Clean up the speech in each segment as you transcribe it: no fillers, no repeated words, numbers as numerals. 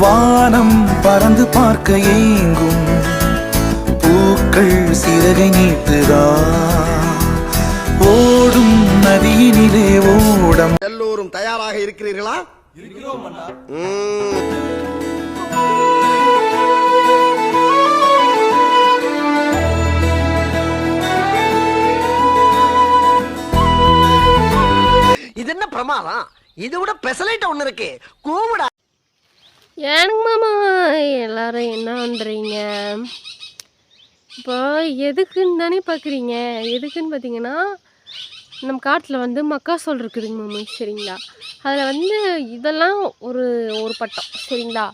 வானம் பறந்து பார்க்க ஏங்கும் பூக்கள் சிறகை நீட்டுதா ஓடும் நதியினிலே ஓடம். எல்லோரும் தயாராக இருக்கிறீர்களா? இது என்ன பிரமாதம்? இது விட பெசலைட் ஒண்ணு இருக்கு. கூவுடா. ஏனுங்க மாமா எல்லாரும் என்ன பண்ணுறீங்க? இப்போ எதுக்குன்னு தானே பார்க்குறீங்க. எதுக்குன்னு பார்த்தீங்கன்னா நம்ம காட்டில் வந்து மக்காசோள் இருக்குதுங்க மாமா, சரிங்களா? அதில் வந்து இதெல்லாம் ஒரு ஒரு பட்டம், சரிங்களா?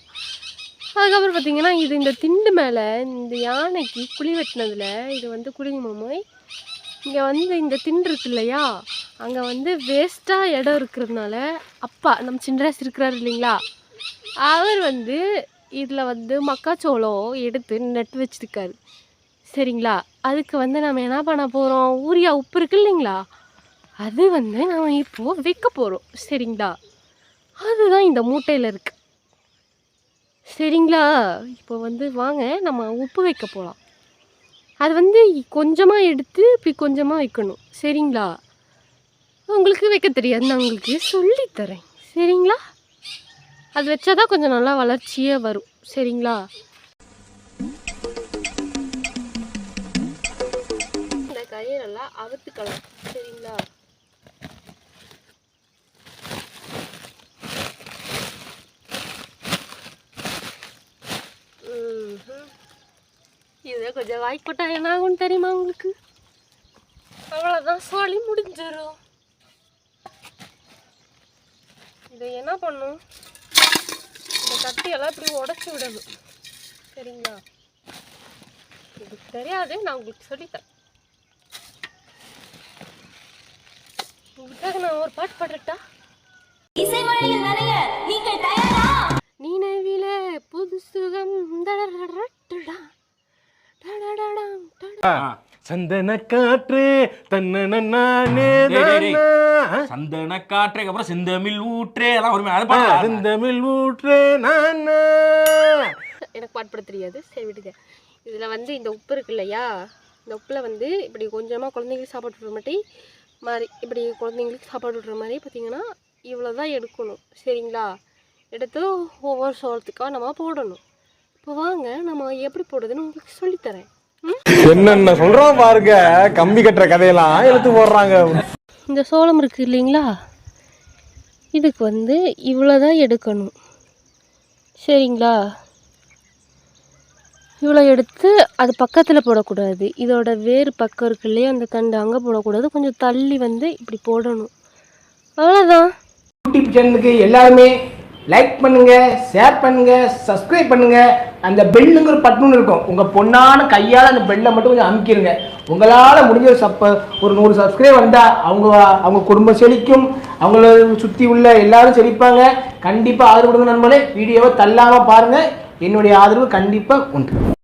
அதுக்கப்புறம் பார்த்தீங்கன்னா இது இந்த திண்டு மேலே இந்த யானைக்கு குழி வெட்டினதில் இது வந்து குழிங்க மாமா. இங்கே வந்து இந்த திண்டு இருக்கு இல்லையா, அங்கே வந்து வேஸ்ட்டாக இடம் இருக்கிறதுனால அப்பா நம்ம சின்னராசு இருக்கிறார் இல்லைங்களா, அவர் வந்து இதில் வந்து மக்காச்சோளம் எடுத்து நட்டு வச்சுருக்காரு, சரிங்களா? அதுக்கு வந்து நம்ம என்ன பண்ண போகிறோம், ஊரியா உப்பு இருக்கு இல்லைங்களா, அது வந்து நம்ம இப்போது வைக்க போகிறோம், சரிங்களா? அதுதான் இந்த மூட்டையில் இருக்குது, சரிங்களா? இப்போ வந்து வாங்க நம்ம உப்பு வைக்க போகலாம். அது வந்து கொஞ்சமாக எடுத்து இப்படி கொஞ்சமாக வைக்கணும், சரிங்களா? உங்களுக்கு வைக்க தெரியாது, நான் உங்களுக்கு சொல்லித்தரேன், சரிங்களா? அது வச்சா தான் கொஞ்சம் நல்லா வளர்ச்சியே வரும், சரிங்களா? இந்த கையெல்லாம் அவுத்துக்கலாம், சரிங்களா? இதை கொஞ்சம் வாய்ப்பட்டா என்ன ஆகும்னு தெரியுமா உங்களுக்கு? அவ்வளோதான், சோழி முடிஞ்சிடும். இதை என்ன பண்ணும், இந்த கட்டியெல்லாம் இப்படி உடச்சி விடணும், சரிங்களா? இது தெரியாது, நான் உங்களுக்கு சொல்லித்தரேன். உங்களுக்காக நான் ஒரு பாட்டு பாடட்டா? நினைவில புது சுகம் சந்தன காற்று சந்தன காற்றே அப்புறம் செந்தமிழ் ஊற்றே எல்லாம் ஒரு செந்தமிழ் ஊற்றே எனக்கு பாட்டு தெரியாது, சரி விடுங்க. இதில் வந்து இந்த உப்பு இருக்கு இல்லையா, இந்த உப்பில் வந்து இப்படி கொஞ்சமாக குழந்தைங்களுக்கு சாப்பாடு விட்ற மாதிரி இப்படி குழந்தைங்களுக்கு சாப்பாடு விட்ற மாதிரி பார்த்தீங்கன்னா இவ்வளோ தான் எடுக்கணும், சரிங்களா? எடுத்து ஒவ்வொரு சோளத்துக்காக நம்ம போடணும். இப்போ வாங்க நம்ம எப்படி போடுறதுன்னு உங்களுக்கு சொல்லித்தரேன். என்னென்ன சொல்றோம் பாருங்க, கம்பி கட்டுற கதையெல்லாம் எடுத்து போடுறாங்க. இந்த சோளம் இருக்குது இல்லைங்களா, இதுக்கு வந்து இவ்வளோதான் எடுக்கணும், சரிங்களா? இவ்வளோ எடுத்து அது பக்கத்தில் போடக்கூடாது, இதோட வேறு பக்கம் இருக்கு இல்லையா, அந்த தண்டு அங்கே போடக்கூடாது, கொஞ்சம் தள்ளி வந்து இப்படி போடணும், அவ்வளோதான். யூடியூப் சேனலுக்கு எல்லாருமே லைக் பண்ணுங்க, ஷேர் பண்ணுங்க, சப்ஸ்கிரைப் பண்ணுங்க. அந்த பெல்லுங்கிற பட்டன் இருக்கும், உங்க பொண்ணான கையால் அந்த பெல்லை மட்டும் கொஞ்சம் அமுக்கிடுங்க. உங்களால் முடிஞ்ச ஒரு 100 சப்ஸ்கிரைப் வந்தால் அவங்க குடும்பம் செழிக்கும், அவங்கள சுற்றி உள்ள எல்லாரும் செழிப்பாங்க. கண்டிப்பாக ஆதரவு கொடுங்க நண்பர்களே. வீடியோவை தள்ளாமல் பாருங்கள், என்னுடைய ஆதரவு கண்டிப்பாக உண்டு.